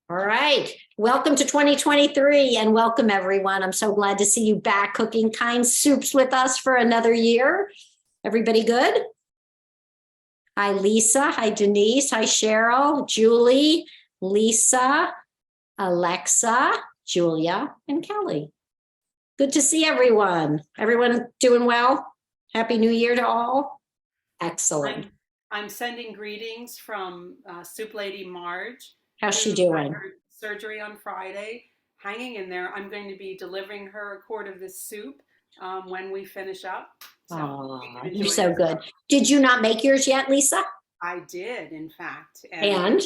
All right. Welcome to 2023 and welcome everyone. I'm so glad to see you back cooking kind soups with us for another year. Everybody good? Hi, Lisa. Hi, Denise. Hi, Cheryl, Julie, Lisa, Alexa, Julia, and Kelly. Good to see everyone. Everyone doing well? Happy New Year to all. Excellent. I'm sending greetings from Soup Lady Marge, How's she who had doing? her surgery on Friday. Hanging in there. I'm going to be delivering her a quart of this soup when we finish up. So we Oh, can you're enjoy so this. good. Did you not make yours yet, Lisa? I did, in fact. And And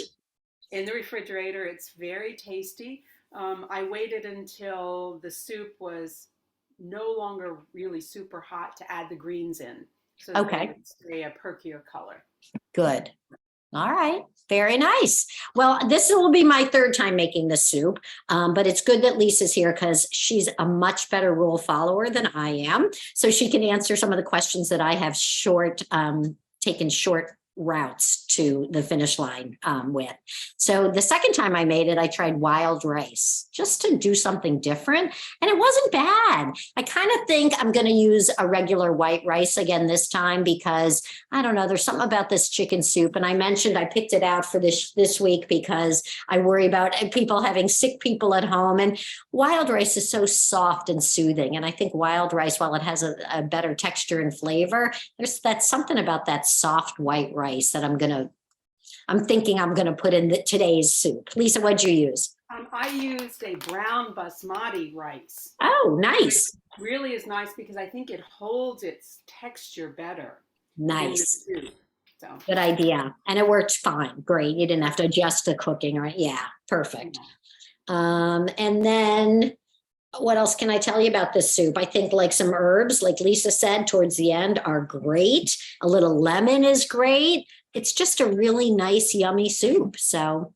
in the refrigerator, it's very tasty. I waited until the soup was no longer really super hot to add the greens in so that they okay, would stay a perkier color. good. All right, very nice. Well, this will be my third time making the soup, but it's good that Lisa's here because she's a much better rule follower than I am. So she can answer some of the questions that I have taken short routes to the finish line with. So the second time I made it, I tried wild rice just to do something different. And it wasn't bad. I kind of think I'm going to use a regular white rice again this time because I don't know, there's something about this chicken soup. And I mentioned I picked it out for this week because I worry about people having sick people at home. And wild rice is so soft and soothing. And I think wild rice, while it has a better texture and flavor, that's something about that soft white rice that I'm thinking I'm gonna put in today's soup. Lisa, what'd you use? I used a brown basmati rice, Oh, which nice. really is nice because I think it holds its texture better in the Nice. soup. So, Good idea. And it worked fine. Great. You didn't have to adjust the cooking, right? Yeah, perfect. yeah. And then what else can I tell you about this soup? I think like some herbs, like Lisa said, towards the end are great. A little lemon is great. It's just a really nice, yummy soup. So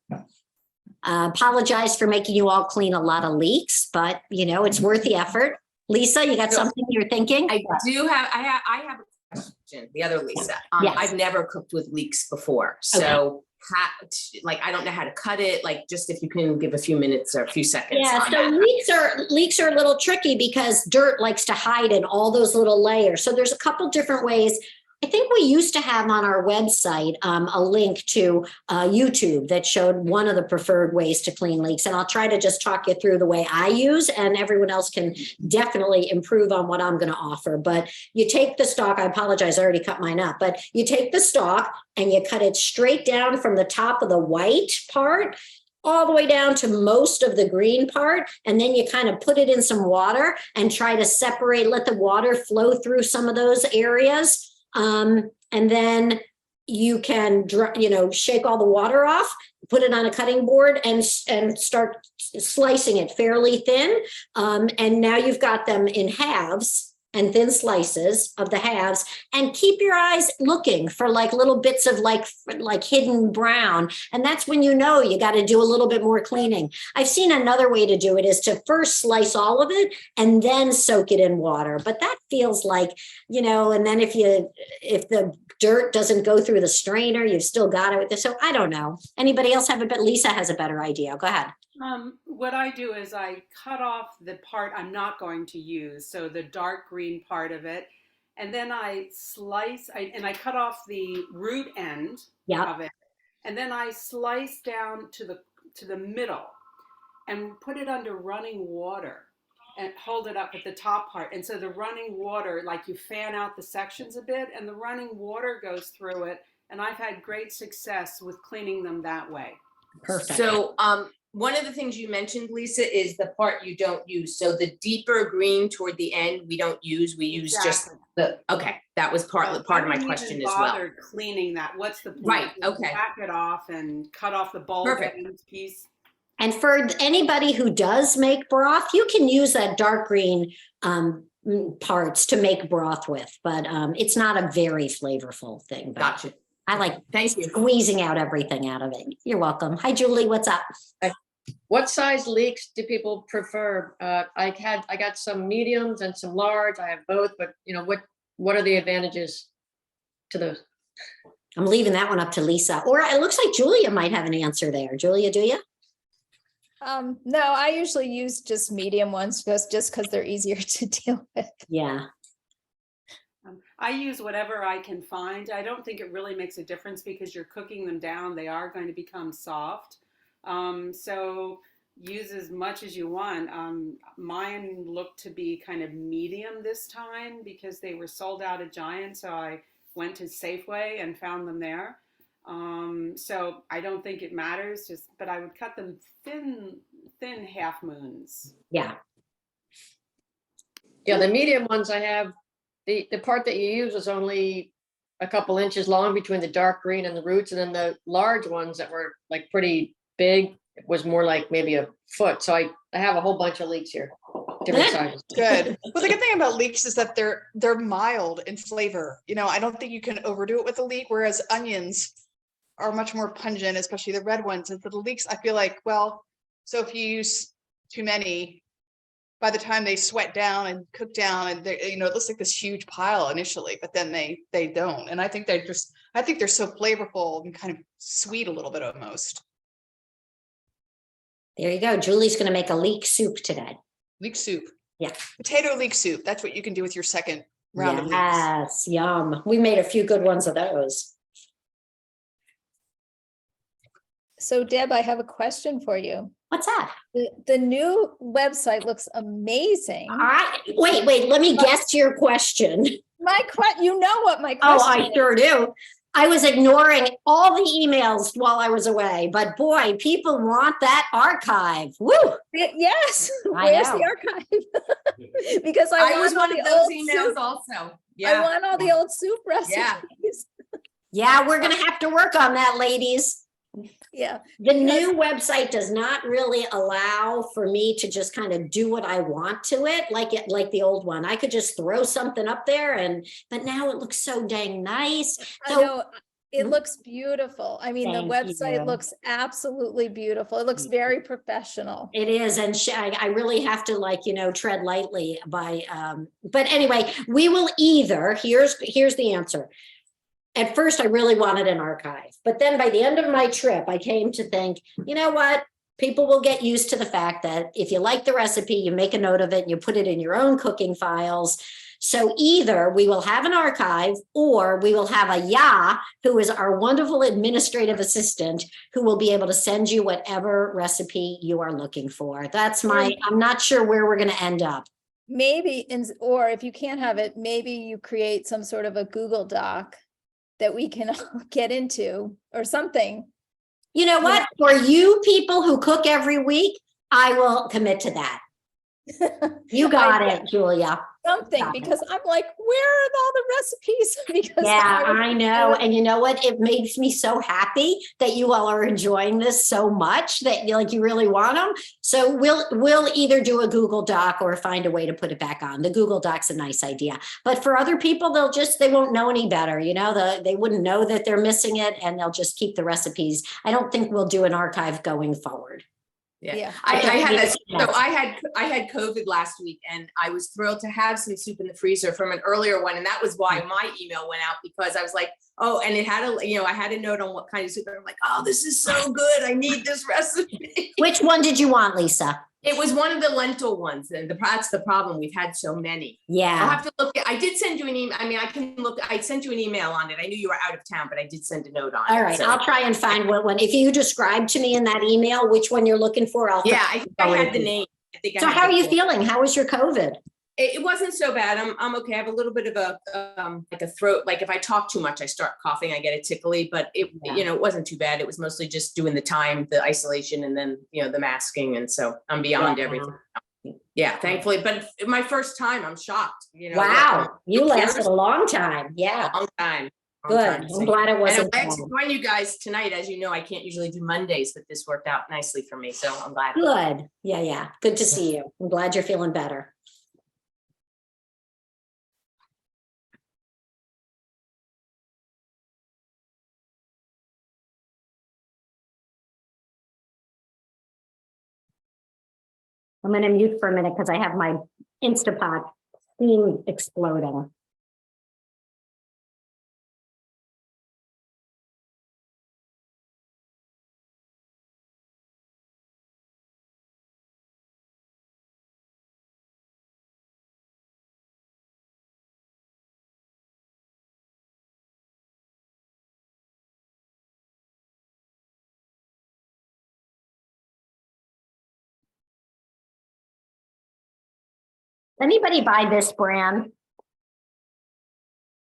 apologize for making you all clean a lot of leeks, but it's worth the effort. Lisa, you got So something you're thinking? I have a question, the other Lisa. Yes. I've never cooked with leeks before. So I don't know how to cut it. Like, just if you can give a few minutes or a few seconds. Yeah, on so that. leeks are a little tricky because dirt likes to hide in all those little layers. So there's a couple different ways. I think we used to have on our website a link to YouTube that showed one of the preferred ways to clean leeks. And I'll try to just talk you through the way I use, and everyone else can definitely improve on what I'm going to offer. But you take the stalk. I apologize, I already cut mine up. But you take the stalk and you cut it straight down from the top of the white part all the way down to most of the green part. And then you kind of put it in some water and try to separate, let the water flow through some of those areas. And then you can, shake all the water off, put it on a cutting board and start slicing it fairly thin. And now you've got them in halves and thin slices of the halves, and keep your eyes looking for like little bits of like hidden brown. And that's when you got to do a little bit more cleaning. I've seen another way to do it is to first slice all of it and then soak it in water. But that feels like, and then if the dirt doesn't go through the strainer, you've still got it with this. So I don't know. Anybody else have Lisa has a better idea. Go ahead. What I do is I cut off the part I'm not going to use, so the dark green part of it, and then I cut off the root end of it, and then I slice down to the middle and put it under running water and hold it up at the top part. And so the running water, like you fan out the sections a bit, and the running water goes through it. And I've had great success with cleaning them that way. Perfect. So, one of the things you mentioned, Lisa, is the part you don't use. So the deeper green toward the end, we don't use. We use just okay. That was part of my question as well. Cleaning that. What's the point? Right. Okay. Back it off and cut off the bulb piece. And for anybody who does make broth, you can use that dark green parts to make broth with, but it's not a very flavorful thing. But gotcha. I like Thank you. Squeezing out everything out of it. You're welcome. Hi, Julie. What's up? What size leeks do people prefer? I got some mediums and some large. I have both, but what are the advantages to those? I'm leaving that one up to Lisa. Or it looks like Julia might have an answer there. Julia, do you? No, I usually use just medium ones just because they're easier to deal with. Yeah. I use whatever I can find. I don't think it really makes a difference because you're cooking them down. They are going to become soft. So use as much as you want. Mine looked to be kind of medium this time because they were sold out at Giant. So I went to Safeway and found them there. So I don't think it matters. But I would cut them thin half moons. Yeah. Yeah, the medium ones I have, the part that you use was only a couple inches long between the dark green and the roots. And then the large ones that were like pretty big was more like maybe a foot. So I have a whole bunch of leeks here, different sizes. Good. Well, the good thing about leeks is that they're mild in flavor. You know, I don't think you can overdo it with a leek, whereas onions are much more pungent, especially the red ones. And for the leeks, I feel like, well, so if you use too many, by the time they sweat down and cook down, and it looks like this huge pile initially, but then they don't. And I think they're so flavorful and kind of sweet a little bit almost. There you go. Julie's going to make a leek soup today. Leek soup. Yeah. Potato leek soup. That's what you can do with your second round of leeks. Yes, yum. We made a few good ones of those. So Deb, I have a question for you. What's that? The new website looks amazing. Wait, let me guess your question. You know what my question Oh, I is. sure do. I was ignoring all the emails while I was away, but boy, people want that archive. Woo! Yes. I Where's know. the archive? Because I I was want all one of the those old emails soup. also. I Yeah. want all the old soup recipes. Yeah, we're going to have to work on that, ladies. Yeah. The new website does not really allow for me to just kind of do what I want to it, like the old one. I could just throw something up there, but now it looks so dang nice. I So know it looks beautiful. I mean, the Thank website you. looks absolutely beautiful. It looks very professional. it is, and I really have to tread lightly but anyway, we will either, here's the answer. At first, I really wanted an archive, but then by the end of my trip, I came to think, you know what? People will get used to the fact that if you like the recipe, you make a note of it and you put it in your own cooking files. So either we will have an archive or we will have a Ya, who is our wonderful administrative assistant, who will be able to send you whatever recipe you are looking for. I'm not sure where we're going to end up. Maybe, or if you can't have it, maybe you create some sort of a Google Doc that we can get into or something. You know what? For you people who cook every week, I will commit to that. You got it, Julia. Something, because I'm like, where are all the recipes? Because Yeah, I know. And you know what? It makes me so happy that you all are enjoying this so much that you really want them. So we'll either do a Google Doc or find a way to put it back on. The Google Doc's a nice idea. But for other people, they won't know any better. They wouldn't know that they're missing it, and they'll just keep the recipes. I don't think we'll do an archive going forward. Yeah. I had COVID last week, and I was thrilled to have some soup in the freezer from an earlier one, and that was why my email went out, because I was like, oh, and it had I had a note on what kind of soup, and I'm like, oh, this is so good, I need this recipe. Which one did you want, Lisa? It was one of the lentil ones, and that's the problem. We've had so many. Yeah. I'll have to look. I did send you an email. I mean, I can look. I sent you an email on it. I knew you were out of town, but I did send a note on it. All right, I'll try and find what one. If you describe to me in that email which one you're looking for, I think I had the name. So how are you feeling? How was your COVID? It wasn't so bad. I'm okay. I have a little bit of a throat. Like if I talk too much, I start coughing. I get a tickly, but it wasn't too bad. It was mostly just doing the isolation, and then the masking, and so I'm beyond everything. Yeah, thankfully. But my first time, I'm shocked. Wow, you lasted a long time. Yeah, long time. Good. I'm glad it wasn't. I have to join you guys tonight. As you know, I can't usually do Mondays, but this worked out nicely for me, so I'm glad. Good. Yeah. Good to see you. I'm glad you're feeling better. I'm going to mute for a minute because I have my Instapot steam exploding. Anybody buy this brand?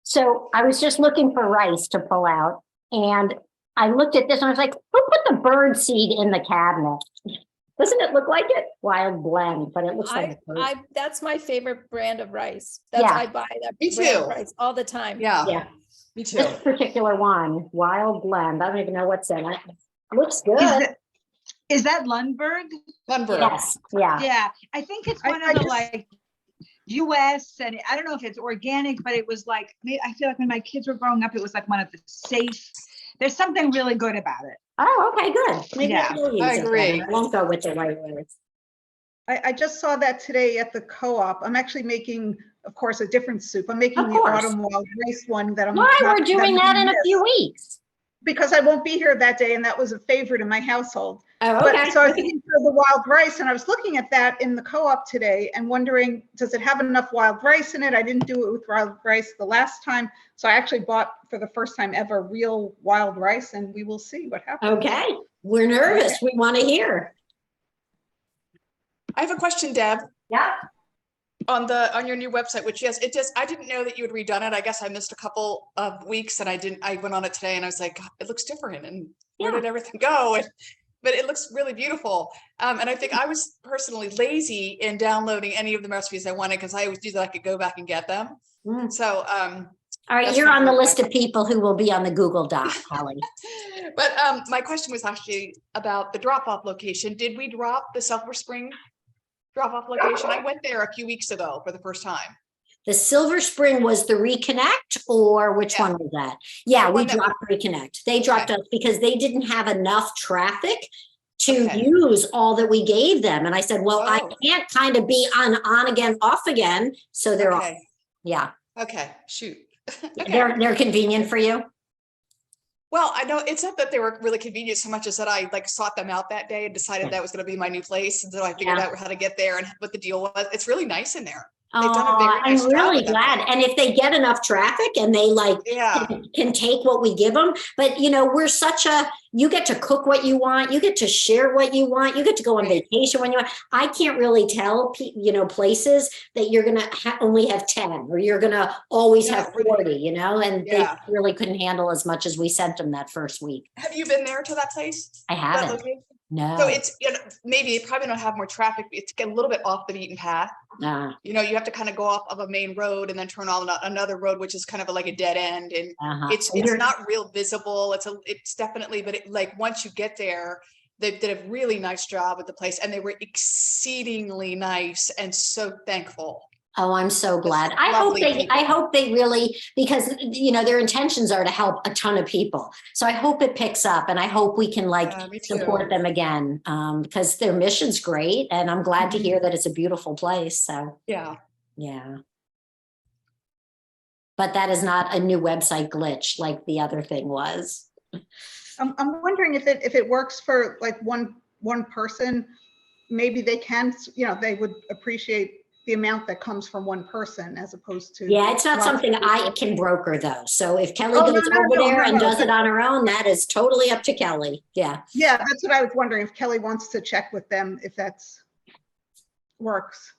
So I was just looking for rice to pull out, and I looked at this and I was like, who put the bird seed in the cabinet? Doesn't it look like it? Wild Blend, but it looks like a bird. That's my favorite brand of rice. That's, Yeah. I buy that Me brand of too. rice all the time. Yeah, Yeah, me too. this particular one, Wild Blend, I don't even know what's in it. Looks Is good. that- Is that Lundberg? Lundberg. Yes, yeah. Yeah, I think it's I- one I of the just- like US, and I don't know if it's organic, but it was like, I feel like when my kids were growing up, it was like one of the safe, there's something really good about it. Oh, okay, good. Maybe Yeah, will use I it then. agree. I won't go with the white words. I just saw that today at the co-op. I'm actually making, of course, a different soup. I'm making Of the course. autumn wild rice one that I'm. Why, not- we're doing I'm that gonna in a few miss, weeks. Because I won't be here that day, and that was a favorite in my household. Oh, But okay. so I was thinking for the wild rice, and I was looking at that in the co-op today and wondering, does it have enough wild rice in it? I didn't do it with wild rice the last time. So I actually bought for the first time ever real wild rice, and we will see what happens. Okay, we're nervous. We want to hear. I have a question, Deb, Yeah. on your new website, which yes, it just, I didn't know that you had redone it. I guess I missed a couple of weeks and I went on it today and I was like, God, it looks different and where Yeah. did everything go? But it looks really beautiful. And I think I was personally lazy in downloading any of the recipes I wanted because I always do that. I could go back and get them. Mm. So, All right, That's you're kind on the of list of people who will be on the Google Doc, Holly. but my question was actually about the drop-off location. Did we drop the Silver Spring drop-off location? I went there a few weeks ago for the first time. The Silver Spring was the Reconnect, or which Yeah. one was that? Yeah, The we one that dropped Reconnect. They dropped us because they didn't have enough traffic to Okay. use all that we gave them. And I said, well, I Oh. can't kind of be on again, off again. So they're off. Okay. Yeah, Okay. Shoot. Okay. they're convenient for you. Well, I know it's not that they were really convenient so much as that I like sought them out that day and decided that was going to be my new place. And so I figured Yeah. out how to get there and what the deal was. It's really nice in there. They've done a Oh, very nice I'm job really with that. glad. And if they get enough traffic and they like Yeah. can take what we give them, but you know, we're such a, you get to cook what you want, you get to share what you want, you get to go on Right. vacation when you want. I can't really tell, you know, places that you're going to only have 10 or you're going to always Yeah, have right. 40, you know, and Yeah. they really couldn't handle as much as we sent them that first week. Have you been there to that place? I That haven't. location? No. So it's, you know, maybe it probably don't have more traffic. It's a little bit off the beaten path. You know, you have to kind of go off of a main road and then turn on another road, which is kind of like a dead end. And uh-huh. it's not real visible. It's definitely, but it, like once you get there, they did a really nice job with the place and they were exceedingly nice and so thankful. Oh, I'm so glad. Just lovely people. I hope they really, because you know, their intentions are to help a ton of people. So I hope it picks up and I hope we can like Me too. support them again. Because their mission's great and I'm glad to hear that it's a beautiful place. So Yeah. yeah. But that is not a new website glitch like the other thing was. I'm wondering if it works for like one person, maybe they can, you know, they would appreciate the amount that comes from one person as opposed to. Yeah, it's not lots of something I people. can broker though. So if Kelly Oh, no, goes no, over no, there no, and no. does it on her own, that is totally up to Kelly. Yeah. Yeah, that's what I was wondering, if Kelly wants to check with them, if that's works.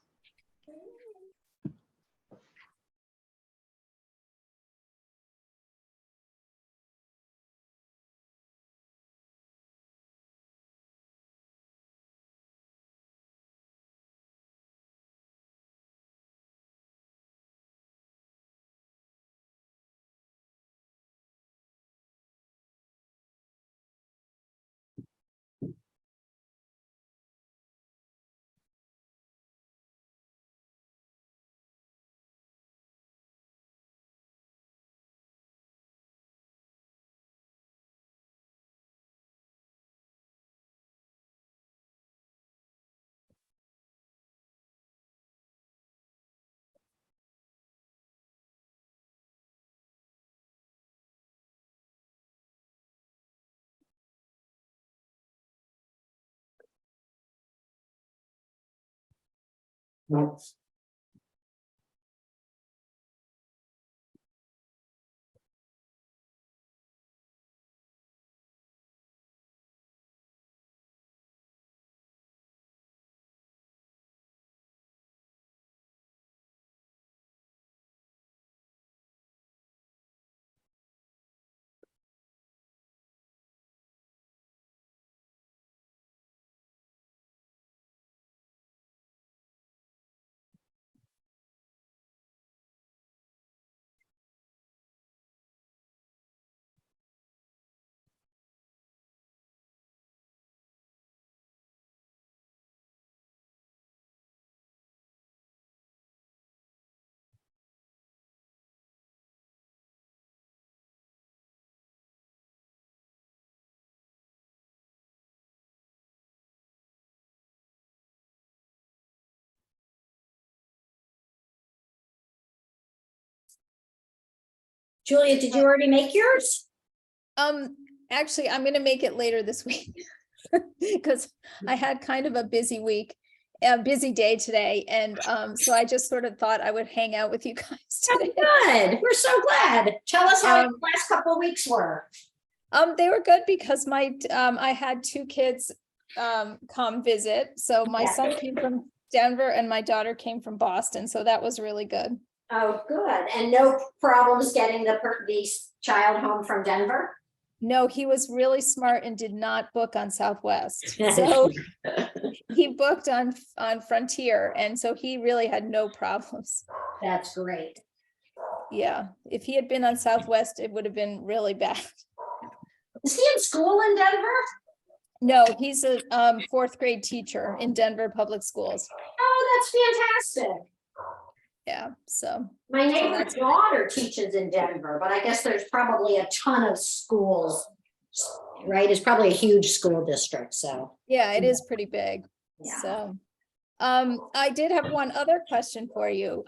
Julia, did you already make yours? Actually, I'm gonna make it later this week because I had kind of a busy week, a busy day today. And so I just sort of thought I would hang out with you guys today. Good. We're so glad. Tell us how the Um, last couple of weeks were. They were good because I had two kids come visit. So my Yeah. son came from Denver and my daughter came from Boston. So that was really good. Oh, good. And no problems getting the child home from Denver? No, he was really smart and did not book on Southwest. So he booked on Frontier, and so he really had no problems. That's great. Yeah, if he had been on Southwest, it would have been really bad. Is he in school in Denver? No, he's a fourth grade teacher in Denver Public Schools. Oh, that's fantastic. Yeah, so My neighbor's that's- daughter teaches in Denver, but I guess there's probably a ton of schools, right? It's probably a huge school district, so. yeah, it is pretty big. Yeah. So I did have one other question for you.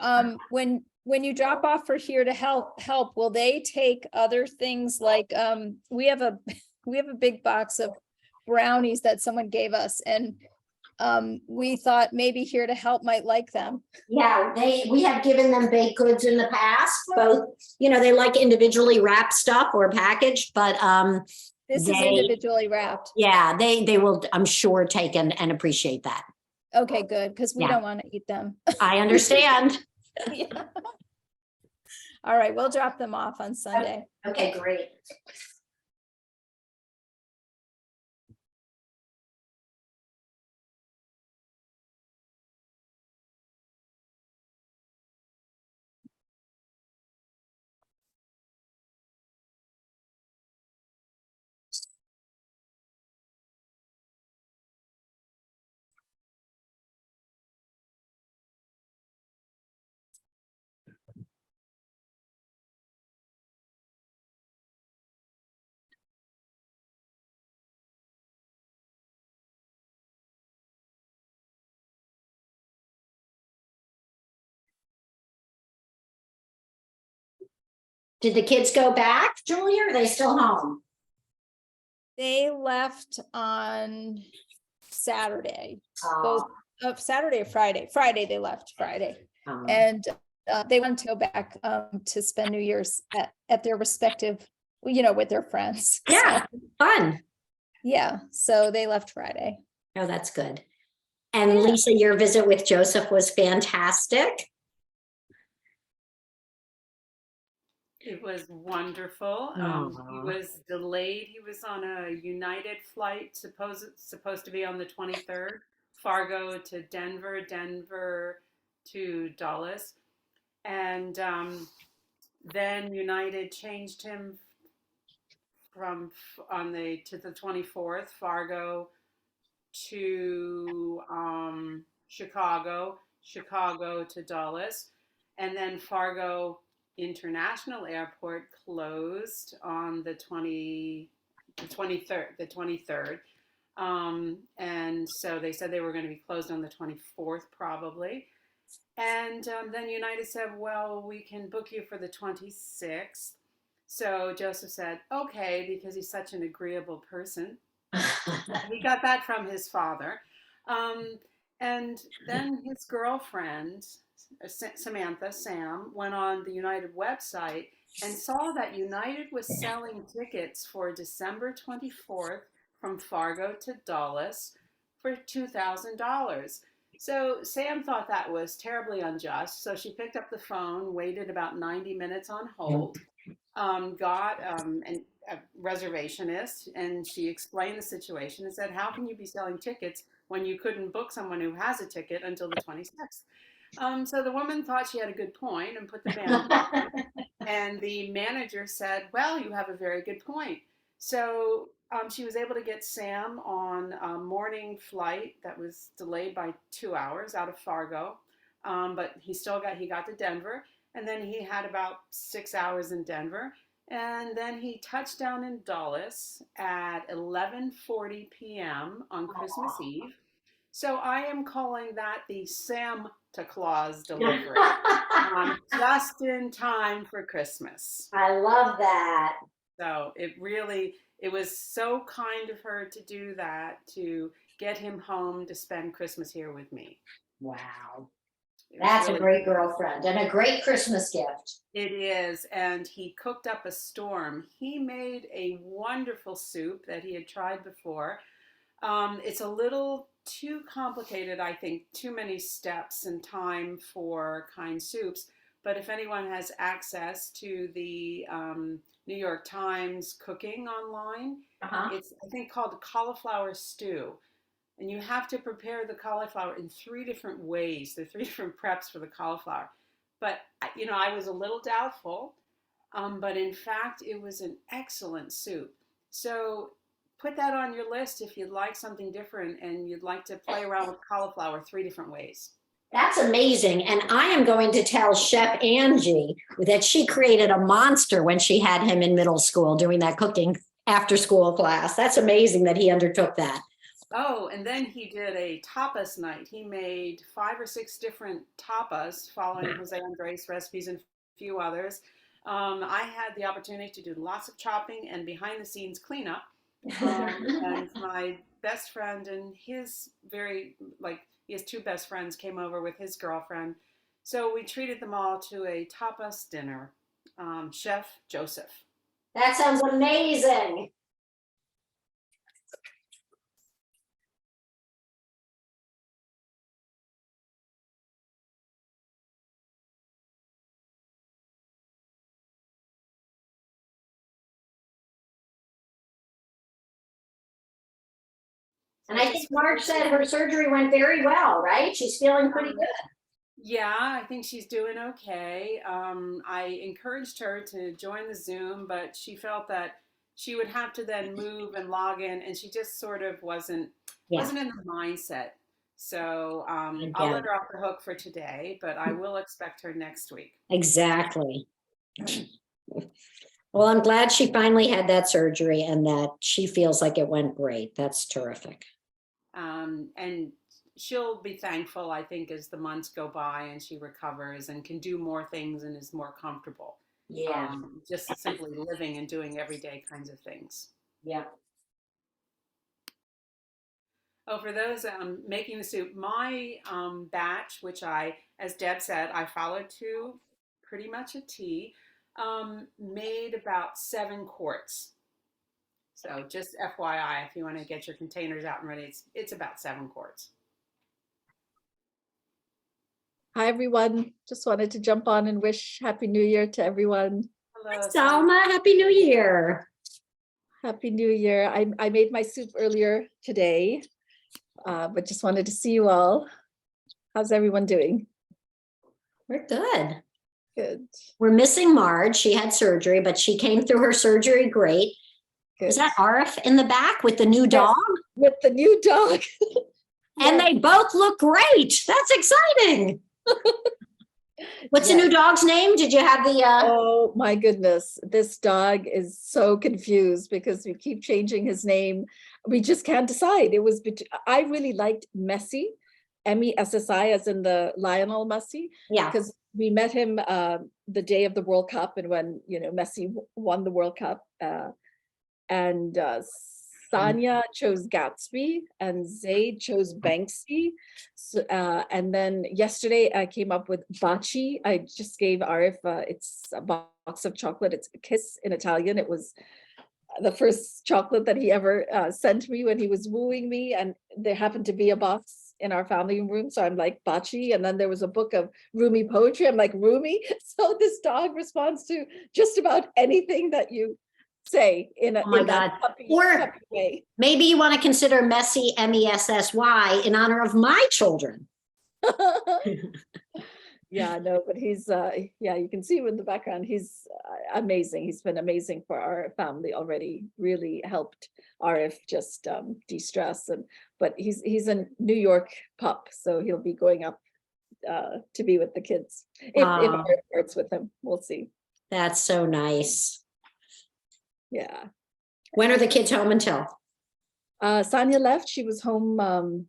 When you drop off for Here to help, will they take other things like we have a big box of brownies that someone gave us, and we thought maybe Here to Help might like them. Yeah, we have given them baked goods in the past, both, they like individually wrapped stuff or packaged, but This is individually wrapped. yeah, they will, I'm sure, take and appreciate that. Okay, good, because we Yeah. don't want to eat them. I understand. Yeah. All right, we'll drop them off on Sunday. Okay, great. Did the kids go back, Julia, or are they still home? They left on Saturday. Oh, Saturday or Friday. Friday they left. Friday, and they wanted to go back to spend New Year's at their respective, with their friends. yeah, fun. Yeah, so they left Friday. Oh, that's good. And Lisa, your visit with Joseph was fantastic. It was wonderful. He Aw. was delayed. He was on a United flight, supposed to be on the 23rd, Fargo to Denver, Denver to Dulles. And then United changed him to the 24th, Fargo to Chicago, Chicago to Dulles, and then Fargo International Airport closed on the 23rd. And so they said they were going to be closed on the 24th probably. And then United said, well, we can book you for the 26th. So Joseph said, okay, because he's such an agreeable person. He got that from his father. And then his girlfriend, Samantha, Sam, went on the United website and saw that United was selling tickets for December 24th from Fargo to Dulles for $2,000. So Sam thought that was terribly unjust. So she picked up the phone, waited about 90 minutes on hold, got a reservationist, and she explained the situation and said, how can you be selling tickets when you couldn't book someone who has a ticket until the 26th? So the woman thought she had a good point and put the band down. And the manager said, well, you have a very good point. So she was able to get Sam on a morning flight that was delayed by 2 hours out of Fargo. But he got to Denver, and then he had about 6 hours in Denver. And then he touched down in Dulles at 11:40 p.m. on Christmas Eve. So I am calling that the Santa Claus delivery, just in time for Christmas. I love that. So it was so kind of her to do that, to get him home to spend Christmas here with me. Wow. It was That's a really great girlfriend and a great Christmas gift. It is, and he cooked up a storm. He made a wonderful soup that he had tried before. It's a little too complicated, I think, too many steps and time for Kind Soups. But if anyone has access to the New York Times cooking online, it's, I think, called cauliflower stew. And you have to prepare the cauliflower in 3 different ways. There are 3 different preps for the cauliflower. But, you know, I was a little doubtful, but in fact, it was an excellent soup. So put that on your list if you'd like something different and you'd like to play around with cauliflower 3 different ways. That's amazing. And I am going to tell Chef Angie that she created a monster when she had him in middle school doing that cooking after school class. That's amazing that he undertook that. Oh, and then he did a tapas night. He made 5 or 6 different tapas following Jose Andres recipes and a few others. I had the opportunity to do lots of chopping and behind the scenes cleanup. And my best friend and his he has 2 best friends came over with his girlfriend. So we treated them all to a tapas dinner. Chef Joseph. That sounds amazing. And I think Marge said her surgery went very well, right? She's feeling pretty good. Yeah, I think she's doing okay. I encouraged her to join the Zoom, but she felt that she would have to then move and log in, and she just sort of wasn't in the mindset. So I'll let her off the hook for today, but I will expect her next week. Exactly. Well, I'm glad she finally had that surgery and that she feels like it went great. That's terrific. And she'll be thankful, I think, as the months go by and she recovers and can do more things and is more comfortable. Yeah. Just simply living and doing everyday kinds of things. Yeah. Oh, for those making the soup, my batch, which as Deb said, I followed to pretty much a T, made about 7 quarts. So just FYI, if you want to get your containers out and ready, it's about 7 quarts. Hi, everyone. Just wanted to jump on and wish Happy New Year to everyone. Hello, Salma, Happy New Year. Happy New Year. I made my soup earlier today, but just wanted to see you all. How's everyone doing? We're good. Good. We're missing Marge. She had surgery, but she came through her surgery great. Good. Is that Arif in the back with the new dog? With the new dog. And they both look great. That's exciting. What's the new dog's name? Did you have the Oh my goodness. This dog is so confused because we keep changing his name. We just can't decide. It was I really liked Messi, MESSI, as in the Lionel Messi. Yeah. Because we met him the day of the World Cup, and when Messi won the World Cup, and Sanya chose Gatsby and Zaid chose Banksy. So, and then yesterday I came up with Baci. I just gave Arif, it's a box of chocolate. It's a kiss in Italian. It was the first chocolate that he ever sent me when he was wooing me. And there happened to be a box in our family room. So I'm like, Baci. And then there was a book of Rumi poetry. I'm like, Rumi. So this dog responds to just about anything that you say in a puppy way. Maybe you want to consider Messi, MESSY, in honor of my children. Yeah, no, but he's you can see him in the background. He's amazing. He's been amazing for our family already. Really helped Arif just de-stress, but he's a New York pup, so he'll be going up to be with the kids if Arif starts with him. We'll see. That's so nice. Yeah. When are the kids home until? Sanya left. She was home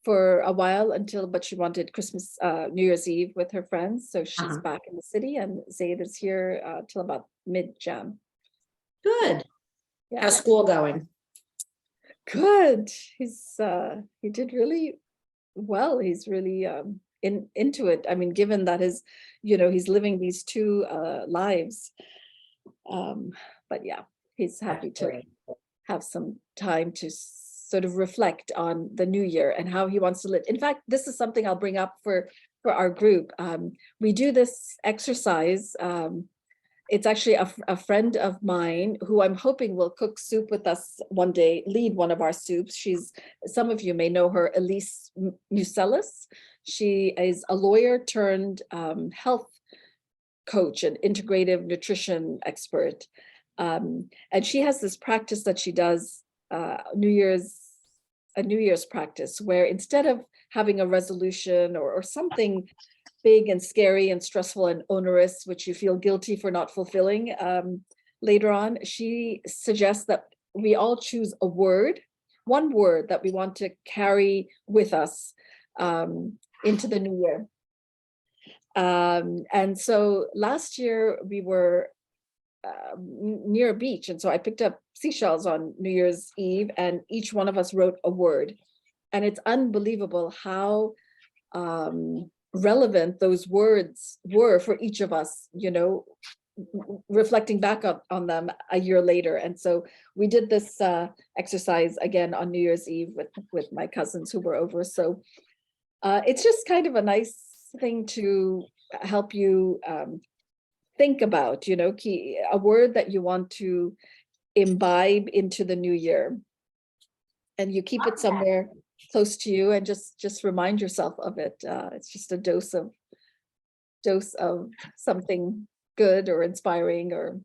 for a while but she wanted Christmas, New Year's Eve with her friends. So she's Uh-huh. back in the city, and Zaid is here till about mid-Jan. Good. Yeah. How's school going? Good. He did really well. He's really into it. I mean, given that he's living these two lives. But yeah, he's happy to Great. have some time to sort of reflect on the new year and how he wants to live. In fact, this is something I'll bring up for our group. We do this exercise. It's actually a friend of mine who I'm hoping will cook soup with us one day, lead one of our soups. Some of you may know her, Elise Muselis. She is a lawyer turned health coach and integrative nutrition expert. And she has this practice that she does, a New Year's practice, where instead of having a resolution or something big and scary and stressful and onerous, which you feel guilty for not fulfilling later on, she suggests that we all choose one word that we want to carry with us into the new year. And so last year we were near a beach, and so I picked up seashells on New Year's Eve, and each one of us wrote a word. And it's unbelievable how relevant those words were for each of us, reflecting back on them a year later. And so we did this exercise again on New Year's Eve with my cousins who were over. So it's just kind of a nice thing to help you think about, a word that you want to imbibe into the new year, and you keep it somewhere close to you and just remind yourself of it. It's just a dose of something good or inspiring. Or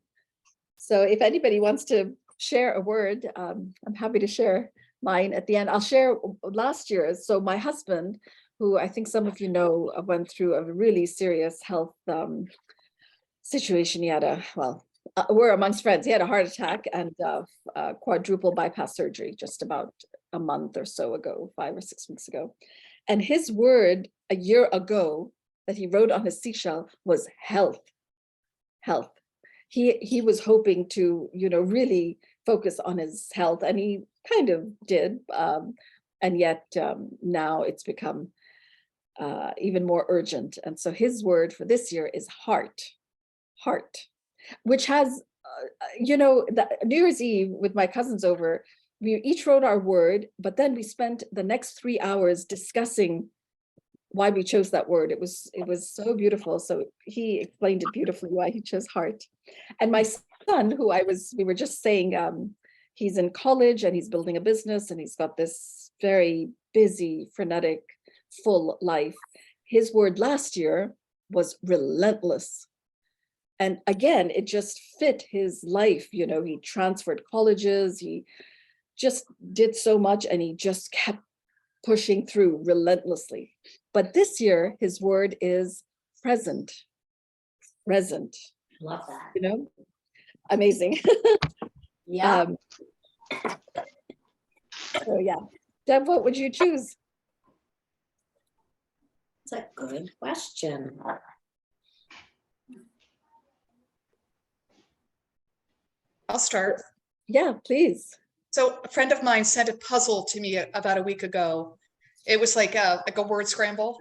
so if anybody wants to share a word, I'm happy to share mine at the end. I'll share last year's. So my husband, who I think some of you know, went through a really serious health situation. He had we're amongst friends. He had a heart attack and quadruple bypass surgery just about a month or so ago, 5 or 6 weeks ago. And his word a year ago that he wrote on his seashell was health. Health. He was hoping to, really focus on his health, and he kind of did. And yet now it's become even more urgent. And so his word for this year is heart, which has, the New Year's Eve with my cousins over, we each wrote our word, but then we spent the next 3 hours discussing why we chose that word. It was so beautiful. So he explained it beautifully why he chose heart. And my son, who we were just saying, he's in college and he's building a business and he's got this very busy, frenetic, full life. His word last year was relentless. And again, it just fit his life. He transferred colleges, he just did so much, and he just kept pushing through relentlessly. But this year, his word is present. Love that. Amazing. Yeah. So yeah. Deb, what would you choose? It's a good question. I'll start. Yeah, please. So a friend of mine sent a puzzle to me about a week ago. It was like a word scramble.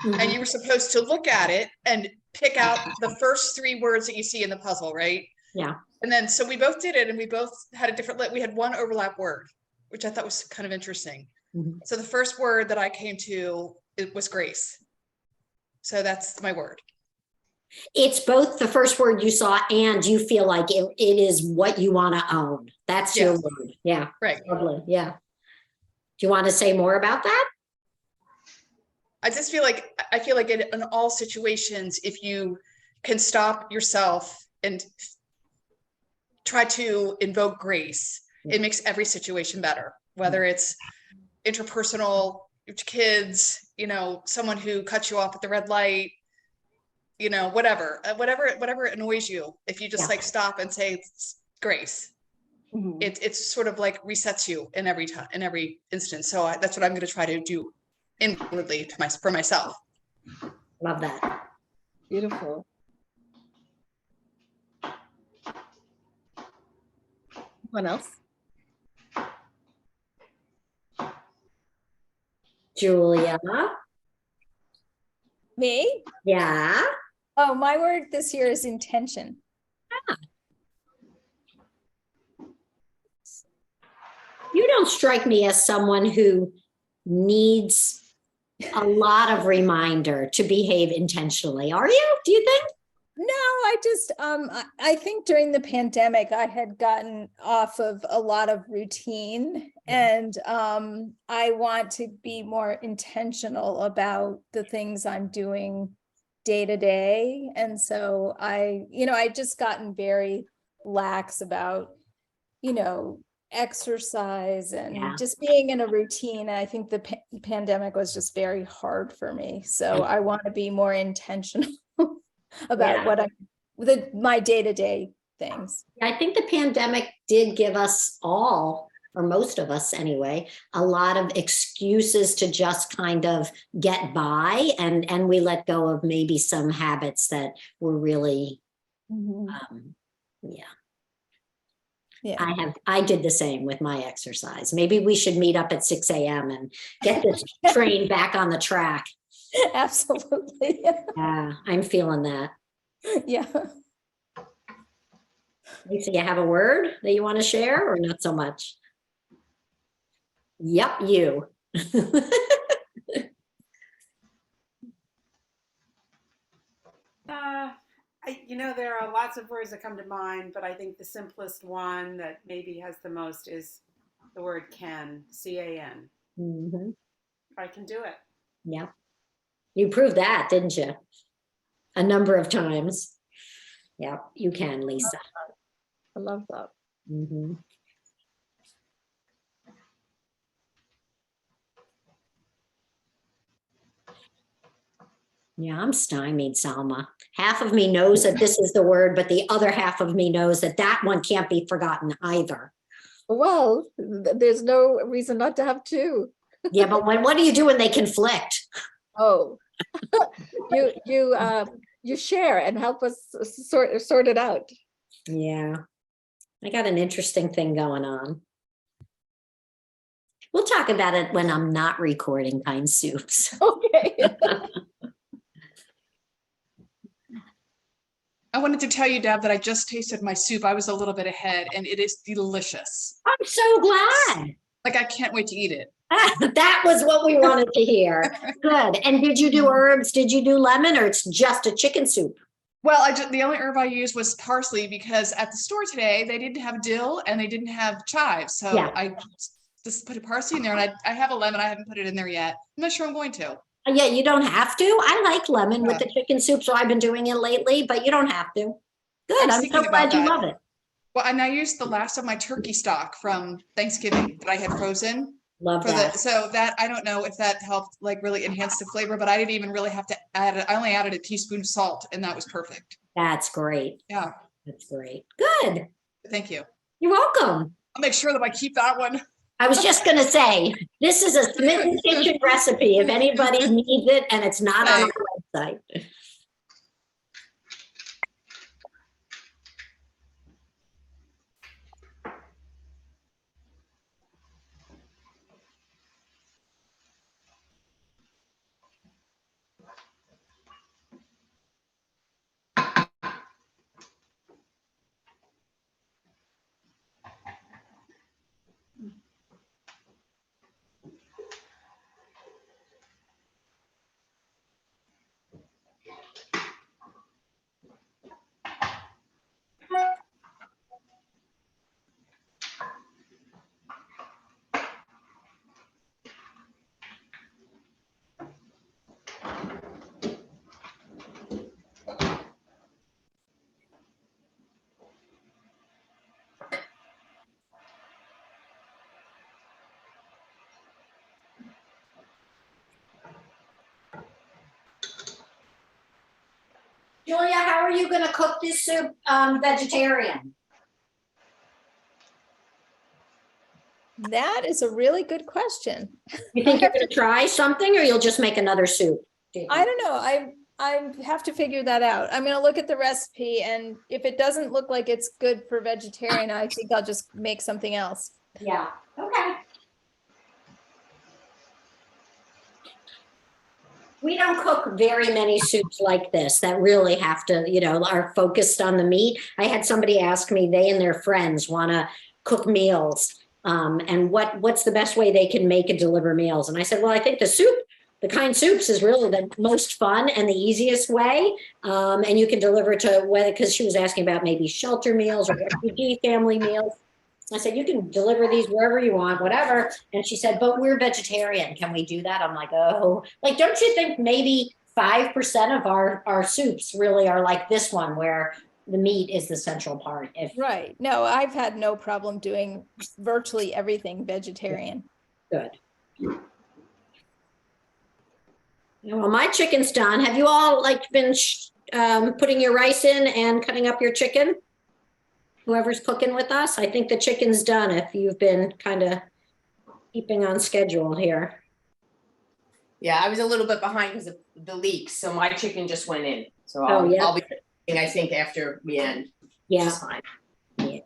And you were supposed to look at it and pick out the first 3 words that you see in the puzzle, right? Yeah. And then, so we both did it, and we both had a different, we had one overlap word, which I thought was kind of interesting. So the first word that I came to, it was grace. So that's my word. It's both the first word you saw and you feel like it is what you want to own. That's your word. Yeah. Right. Lovely. Yeah. Do you want to say more about that? I feel like in all situations, if you can stop yourself and try to invoke grace, it makes every situation better, whether it's interpersonal, kids, someone who cuts you off at the red light, whatever annoys you. If you just stop and say grace, it's sort of like resets you in every instance. So that's what I'm going to try to do inwardly for myself. Love that. Beautiful. What else? Julia. Me? Yeah. Oh, my word this year is intention. You don't strike me as someone who needs a lot of reminder to behave intentionally. Are you? Do you think? No, I just I think during the pandemic I had gotten off of a lot of routine, and I want to be more intentional about the things I'm doing day to day. And so I just gotten very lax about, exercise and Yeah. just being in a routine. And I think the pandemic was just very hard for me. So I want to be more intentional about Yeah. my day-to-day things. I think the pandemic did give us all, or most of us anyway, a lot of excuses to just kind of get by, and we let go of maybe some habits that were really, yeah. Yeah. I did the same with my exercise. Maybe we should meet up at 6 a.m. and get this train back on the track. Absolutely. Yeah, I'm feeling that. Yeah. Lisa, you have a word that you want to share or not so much? Yep, you. There are lots of words that come to mind, but I think the simplest one that maybe has the most is the word can, C-A-N. Mm-hmm. I can do it. Yeah. You proved that, didn't you? A number of times. Yeah, you can, Lisa. I love that. Mm-hmm. Yeah, I'm stymied, Salma. Half of me knows that this is the word, but the other half of me knows that that one can't be forgotten either. Well, there's no reason not to have two. Yeah, but what do you do when they conflict? Oh, you share and help us sort it out. Yeah, I got an interesting thing going on. We'll talk about it when I'm not recording KindSoups. Okay. I wanted to tell you, Deb, that I just tasted my soup. I was a little bit ahead and it is delicious. I'm so glad. Like, I can't wait to eat it. That was what we wanted to hear. Good. And did you do herbs? Did you do lemon, or it's just a chicken soup? Well, the only herb I used was parsley because at the store today, they didn't have dill and they didn't have chives. So Yeah. I just put a parsley in there, and I have a lemon. I haven't put it in there yet. I'm not sure I'm going to. Yeah, you don't have to. I like lemon with the chicken soup, so I've been doing it lately, but you don't have to. Good. I'm so glad you love it. Well, and I used the last of my turkey stock from Thanksgiving that I had frozen. Love that. So that, I don't know if that helped like really enhance the flavor, but I didn't even really have to add it. I only added a teaspoon of salt and that was perfect. That's great. Yeah. That's great. Good. Thank you. You're welcome. I'll make sure that I keep that one. I was just going to say, this is a Smitten kitchen recipe if anybody needs it, and it's not on our website. Julia, how are you going to cook this soup vegetarian? That is a really good question. You think you're going to try something or you'll just make another soup? I don't know. I have to figure that out. I'm gonna look at the recipe, and if it doesn't look like it's good for vegetarian, I think I'll just make something else. Yeah, okay. We don't cook very many soups like this that really have to, are focused on the meat. I had somebody ask me, they and their friends want to cook meals. And what's the best way they can make and deliver meals? And I said, well, I think the kind soups is really the most fun and the easiest way. And you can deliver to whether, because she was asking about maybe shelter meals or refugee family meals. I said, you can deliver these wherever you want, whatever. And she said, but we're vegetarian. Can we do that? I'm like, oh, like, don't you think maybe 5% of our soups really are like this one where the meat is the central part? Right. No, I've had no problem doing virtually everything vegetarian. Good. Well, my chicken's done. Have you all been putting your rice in and cutting up your chicken? Whoever's cooking with us, I think the chicken's done if you've been kind of keeping on schedule here. Yeah, I was a little bit behind because of the leaks, so my chicken just went in. So Oh, yeah. I'll be cooking, I think, after we end. Yeah. Which is fine. Yeah.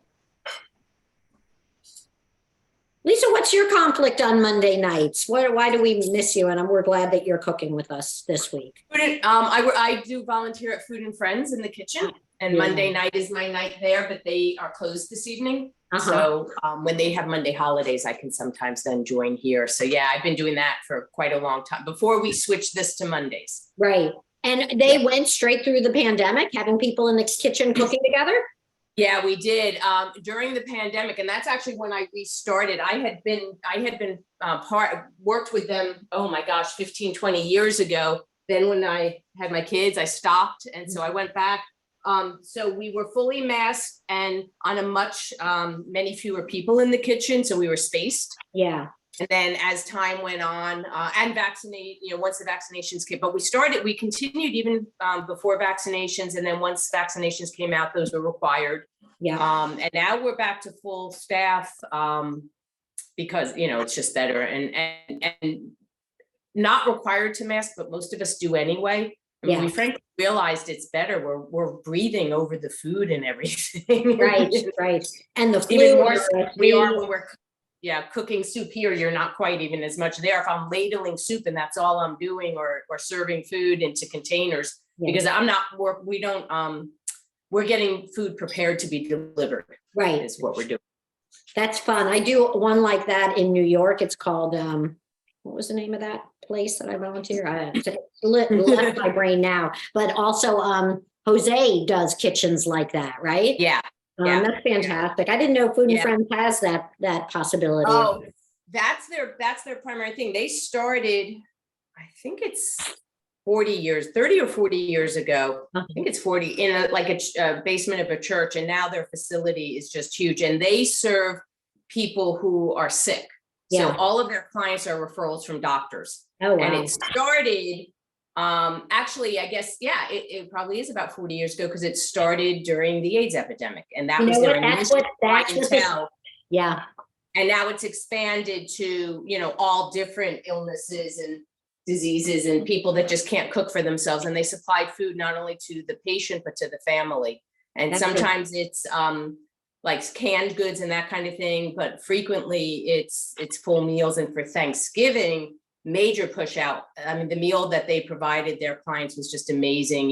Lisa, what's your conflict on Monday nights? Why do we miss you? And we're glad that you're cooking with us this week. I do volunteer at Food and Friends in the kitchen, and Yeah. Monday night is my night there, but they are closed this evening. Uh-huh. So when they have Monday holidays, I can sometimes then join here. So yeah, I've been doing that for quite a long time before we switched this to Mondays. Right. And they went straight through the pandemic, having people in the kitchen cooking together? Yeah, we did during the pandemic, and that's actually when I restarted. I had been worked with them, oh my gosh, 15, 20 years ago. Then when I had my kids, I stopped, and so I went back. So we were fully masked and on a much many fewer people in the kitchen, so we were spaced. Yeah. And then as time went on, and vaccinate, once the vaccinations came, but we continued even before vaccinations. And then once vaccinations came out, those were required. Yeah. And now we're back to full staff because, it's just better and not required to mask, but most of us do anyway. I mean, we frankly realized it's better. We're breathing over the food and everything. Right, right. And the Even flu. more so we are when we're cooking soup here, you're not quite even as much there. If I'm ladling soup and that's all I'm doing, or serving food into containers, because we're getting food prepared to be delivered. Right. Is what we're doing. That's fun. I do one like that in New York. It's called, what was the name of that place that I volunteer? It's left my brain now, but also Jose does kitchens like that, right? Yeah. That's fantastic. I didn't know Food and Friends has that possibility. Oh, that's their primary thing. They started, I think it's 30 or 40 years ago. I think it's 40 in a basement of a church. And now their facility is just huge. And they serve people who are sick. So all of their clients are referrals from doctors. Oh, wow. And it started, actually, I guess, it probably is about 40 years ago because it started during the AIDS epidemic. And that was their initial clientele. Yeah. And now it's expanded to, all different illnesses and diseases and people that just can't cook for themselves. And they supplied food not only to the patient, but to the family. And sometimes it's like canned goods and that kind of thing, but frequently it's full meals. And for Thanksgiving, major push out. I mean, the meal that they provided their clients was just amazing,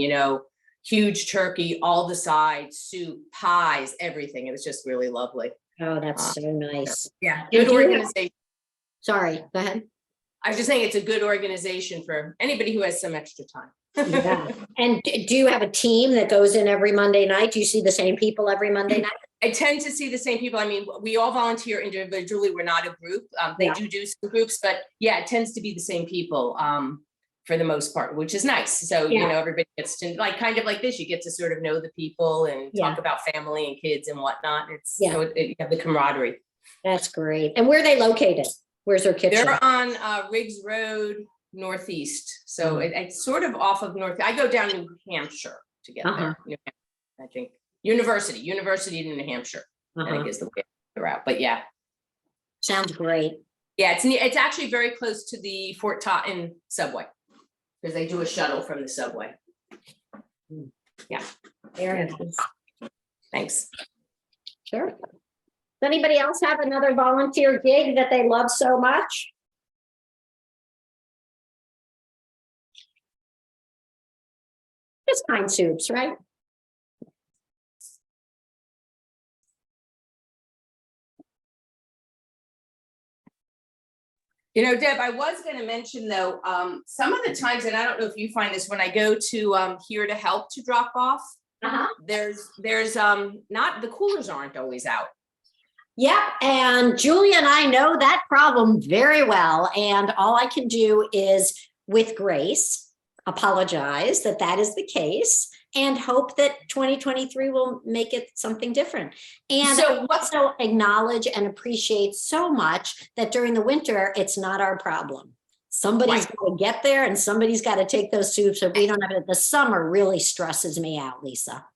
huge turkey, all the sides, soup, pies, everything. It was just really lovely. Oh, that's so nice. Yeah. Good organization. Sorry, go ahead. I was just saying it's a good organization for anybody who has some extra time. Yeah. And do you have a team that goes in every Monday night? Do you see the same people every Monday night? I tend to see the same people. I mean, we all volunteer individually. We're not a group. They do some groups, but it tends to be the same people for the most part, which is nice. So, everybody gets to kind of like this, you get to sort of know the people and talk about family and kids and whatnot. So you have the camaraderie. That's great. And where are they located? Where's their kitchen? They're on Riggs Road Northeast. So it's sort of off of North. I go down New Hampshire to get there. I think University to New Hampshire. I think is the way they're out. But Sounds great. Yeah, it's actually very close to the Fort Totten subway, because they do a shuttle from the subway. Yeah. There it is. Thanks. Sure. Does anybody else have another volunteer gig that they love so much? Just KindSoups, right? You know, Deb, I was going to mention though, some of the times, and I don't know if you find this, when I go to Here to Help to drop off, there's not, the coolers aren't always out. Yep, and Julia and I know that problem very well, and all I can do is, with grace, apologize that that is the case, and hope that 2023 will make it something different. And So also acknowledge and appreciate so much that during the winter, it's not our problem. Somebody's Right. got to get there, and somebody's got to take those soups. So we don't have it. The summer really stresses me out, Lisa.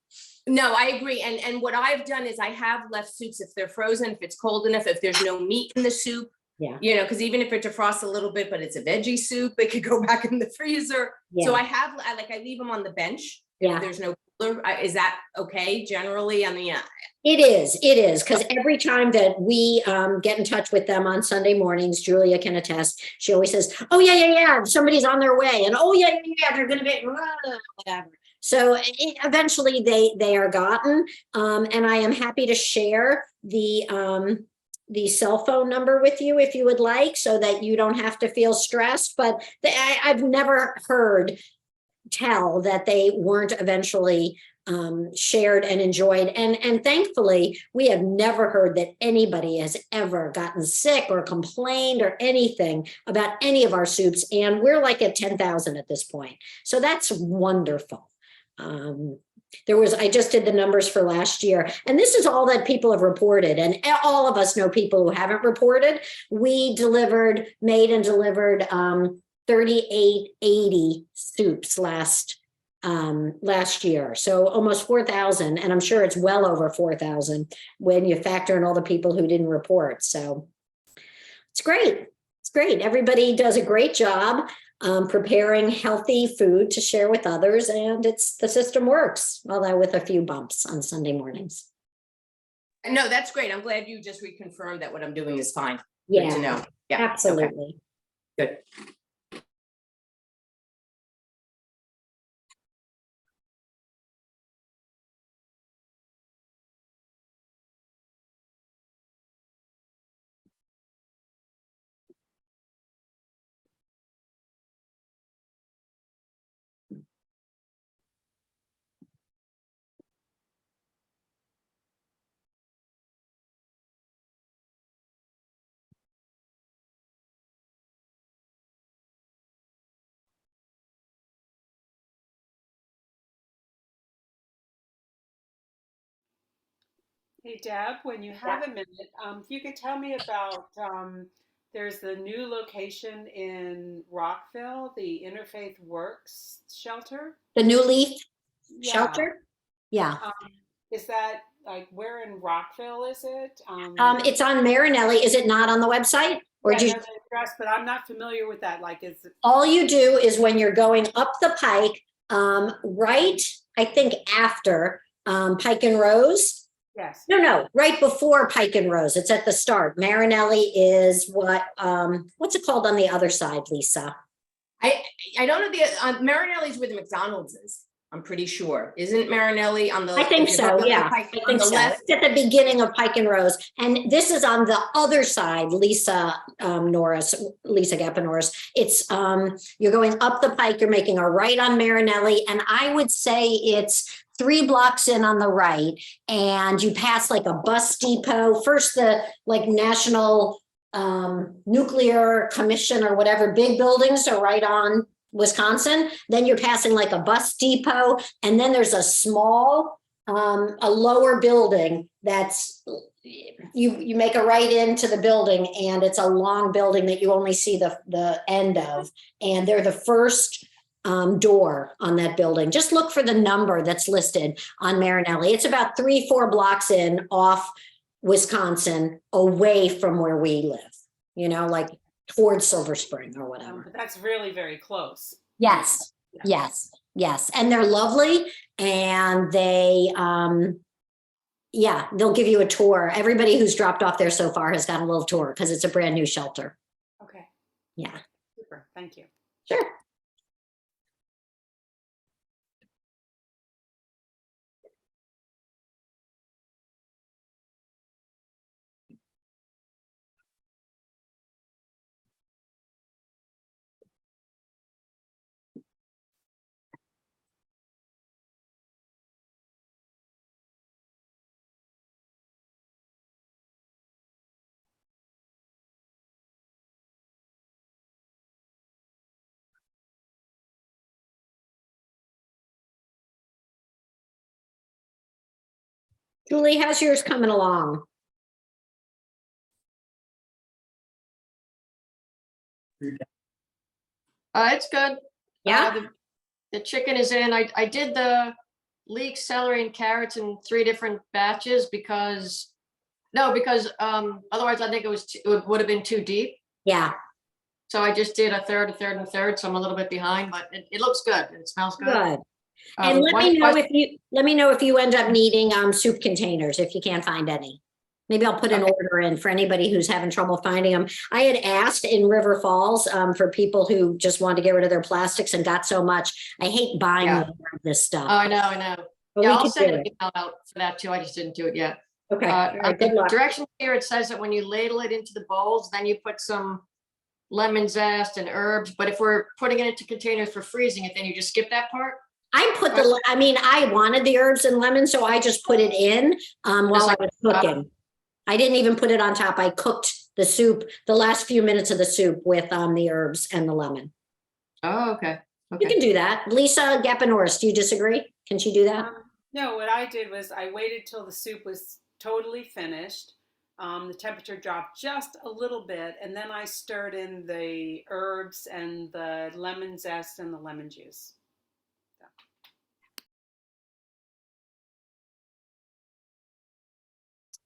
No, I agree. And what I've done is I have left soups if they're frozen, if it's cold enough, if there's no meat in the soup. Yeah. You know, because even if it defrosts a little bit, but it's a veggie soup, it could go back in the freezer. Yeah. So I leave them on the bench. Yeah. If there's no cooler. Is that okay generally? I mean, It is, because every time that we get in touch with them on Sunday mornings, Julia can attest, she always says, oh, yeah, somebody's on their way. And oh, yeah, they're going to be, whatever. So eventually they are gotten. And I am happy to share the cell phone number with you if you would like, so that you don't have to feel stressed. But I've never heard tell that they weren't eventually shared and enjoyed. And thankfully, we have never heard that anybody has ever gotten sick or complained or anything about any of our soups. And we're like at 10,000 at this point. So that's wonderful. I just did the numbers for last year, and this is all that people have reported. And all of us know people who haven't reported. We made and delivered 3880 soups last year. So almost 4,000. And I'm sure it's well over 4,000 when you factor in all the people who didn't report. So it's great. It's great. Everybody does a great job preparing healthy food to share with others. And the system works, although with a few bumps on Sunday mornings. no, that's great. I'm glad you just reconfirmed that what I'm doing is fine. Yeah, Good to know. Yeah. absolutely. Okay. Good. Hey Deb, when you have a minute, if you could tell me about, there's the new location in Rockville, the Interfaith Works Shelter. The New Leaf Yeah. Shelter? Yeah. Is that like, where in Rockville is it? It's on Marinelli. Is it not on the website? Or Yeah, do you, there's an address, but I'm not familiar with that. Like, is it? all you do is when you're going up the pike, right, I think after Pike and Rose. Yes. No, right before Pike and Rose. It's at the start. Marinelli is what's it called on the other side, Lisa? I don't know Marinelli's where the McDonald's is. I'm pretty sure. Isn't Marinelli on the? I think if you're so, going yeah. Pike, I on think the so. left? It's at the beginning of Pike and Rose. And this is on the other side, Lisa Gappa Norris. It's you're going up the pike, you're making a right on Marinelli, and I would say it's 3 blocks in on the right, and you pass like a bus depot. First, the like National Nuclear Commission or whatever big buildings are right on Wisconsin. Then you're passing like a bus depot, and then there's a small, a lower building that's you make a right into the building, and it's a long building that you only see the end of, and they're the first door on that building. Just look for the number that's listed on Marinelli. It's about 3-4 blocks in off Wisconsin, away from where we live, you know, like towards Silver Spring or whatever. But that's really very close. Yes, yes, yes. And they're lovely, and they, yeah, they'll give you a tour. Everybody who's dropped off there so far has gotten a little tour because it's a brand new shelter. Okay, Yeah, super. Thank you. sure. Julie, how's yours coming along? It's good. Yeah, The chicken is in. I did the leek, celery, and carrots in 3 different batches because, otherwise I think it would have been too deep. yeah, So I just did a third, and a third. So I'm a little bit behind, but it looks good. It smells good. good. And let me know if you end up needing soup containers, if you can't find any. Maybe I'll put an order in for anybody who's having trouble finding them. I had asked in River Falls for people who just wanted to get rid of their plastics and got so much. I hate buying Yeah. more of this stuff. Oh, I know. But Yeah, we I'll could send do an it. email out for that too. I just didn't do it yet. Okay, all right, good The luck. directions here, it says that when you ladle it into the bowls, then you put some lemon zest and herbs. But if we're putting it into containers for freezing it, then you just skip that part. I mean, I wanted the herbs and lemon, so I just put it in while I was cooking. I didn't even put it on top. I cooked the soup, the last few minutes of the soup with the herbs and the lemon. Oh, okay. You can do that. Lisa Gappenhorst, do you disagree? Can she do that? No, what I did was I waited till the soup was totally finished. The temperature dropped just a little bit, and then I stirred in the herbs and the lemon zest and the lemon juice.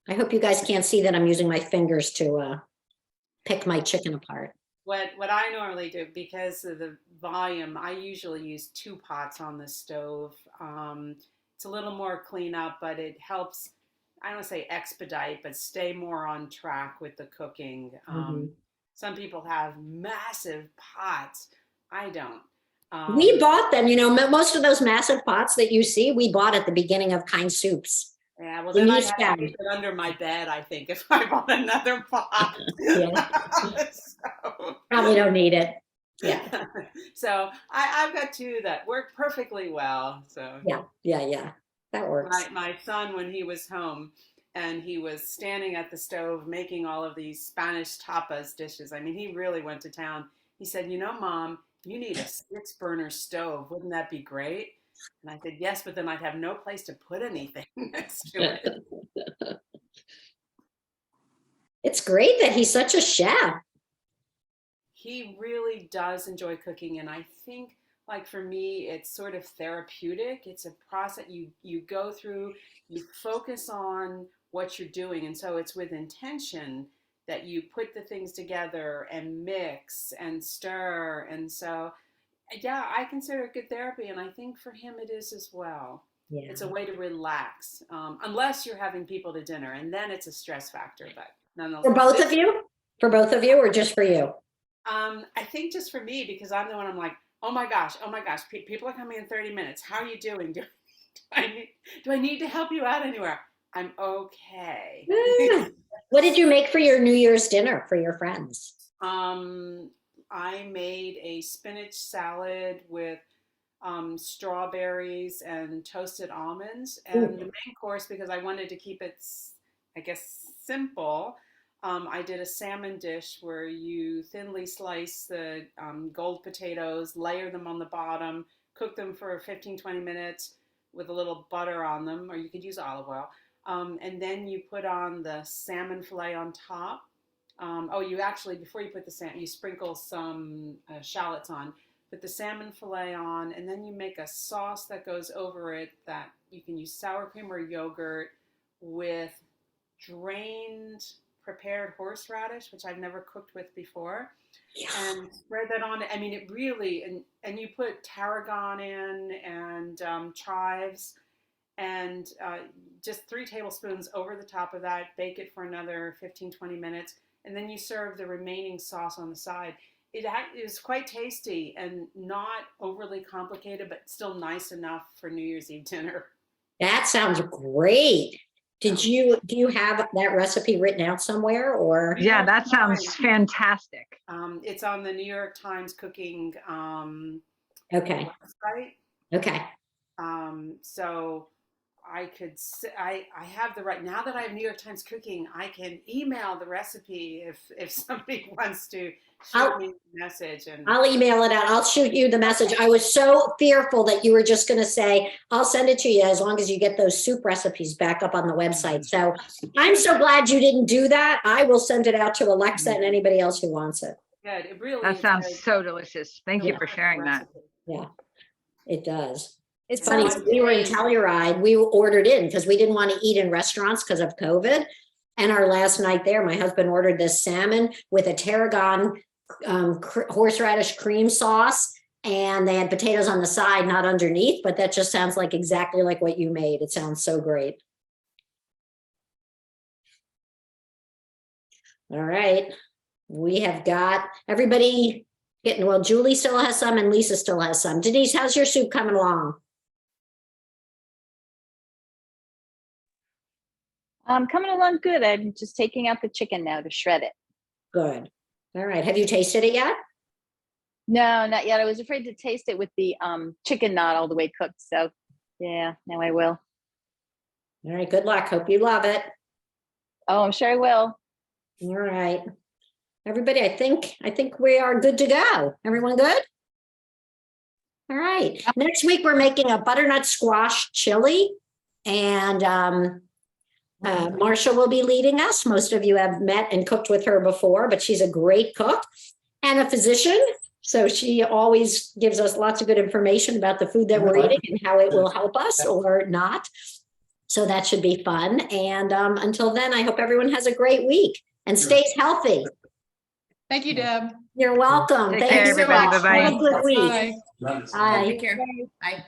I hope you guys can't see that I'm using my fingers to pick my chicken apart. What I normally do, because of the volume, I usually use 2 pots on the stove. It's a little more cleanup, but it helps, I don't say expedite, but stay more on track with the cooking. Some people have massive pots. I don't. We bought them, you know, most of those massive pots that you see, we bought at the beginning of KindSoups. Yeah, well, then I'd have to keep it under my bed, I think, if I bought another pot. Yeah. So. Probably don't need it. Yeah. So I've got 2 that work perfectly well. So yeah. That works. My son, when he was home and he was standing at the stove making all of these Spanish tapas dishes, I mean, he really went to town. He said, you know, Mom, you need a 6-burner stove. Wouldn't that be great? And I said, yes, but then I'd have no place to put anything next to it. It's great that he's such a chef. He really does enjoy cooking. And I think, like, for me, it's sort of therapeutic. It's a process you go through, you focus on what you're doing. And so it's with intention that you put the things together and mix and stir. And so yeah, I consider it good therapy, and I think for him it is as well. Yeah. It's a way to relax, unless you're having people to dinner, and then it's a stress factor. But nonetheless, For both of you? For both of you, or just for you? I think just for me, because I'm the one. I'm like, oh my gosh, people are coming in 30 minutes. How are you doing? Do I need to help you out anywhere? I'm okay. What did you make for your New Year's dinner for your friends? I made a spinach salad with strawberries and toasted almonds. And the main course, because I wanted to keep it, I guess, simple, I did a salmon dish where you thinly slice the gold potatoes, layer them on the bottom, cook them for 15-20 minutes with a little butter on them, or you could use olive oil. And then you put on the salmon fillet on top. You actually, before you put the salmon, you sprinkle some shallots on, put the salmon fillet on, and then you make a sauce that goes over it that you can use sour cream or yogurt with drained prepared horseradish, which I've never cooked with before, and spread that on it. I mean, it really, and you put tarragon in and chives, and just 3 tablespoons over the top of that. Bake it for another 15-20 minutes, and then you serve the remaining sauce on the side. It is quite tasty and not overly complicated, but still nice enough for New Year's Eve dinner. That sounds great. Do you have that recipe written out somewhere, or? Yeah, that sounds fantastic. It's on the New York Times cooking Okay. website. Okay. So I have the right, now that I have New York Times cooking, I can email the recipe if somebody wants to shoot me a message, and I'll email it out. I'll shoot you the message. I was so fearful that you were just going to say, I'll send it to you as long as you get those soup recipes back up on the website. So I'm so glad you didn't do that. I will send it out to Alexa and anybody else who wants it. good. It really That is sounds good. so delicious. Thank you for sharing that. Recipe. Yeah, it does. It It's funny, sounds we were in great. Telluride, we ordered in because we didn't want to eat in restaurants because of COVID. And our last night there, my husband ordered this salmon with a tarragon horseradish cream sauce, and they had potatoes on the side, not underneath, but that just sounds like exactly like what you made. It sounds so great. All right, we have got everybody getting, well, Julie still has some and Lisa still has some. Denise, how's your soup coming along? Coming along good. I'm just taking out the chicken now to shred it. Good. All right, have you tasted it yet? No, not yet. I was afraid to taste it with the chicken not all the way cooked. So yeah, now I will. All right, good luck. Hope you love it. Oh, I'm sure I will. All right. Everybody, I think we are good to go. Everyone good? All right. Next week, we're making a butternut squash chili, and Marsha will be leading us. Most of you have met and cooked with her before, but she's a great cook and a physician. So she always gives us lots of good information about the food that we're eating and how it will help us or not. So that should be fun. And until then, I hope everyone has a great week and stays healthy. Thank you, Deb. You're welcome. Take Thank care, you so everybody. much. Bye-bye. Have a good week. Bye. Bye. Take care. Bye.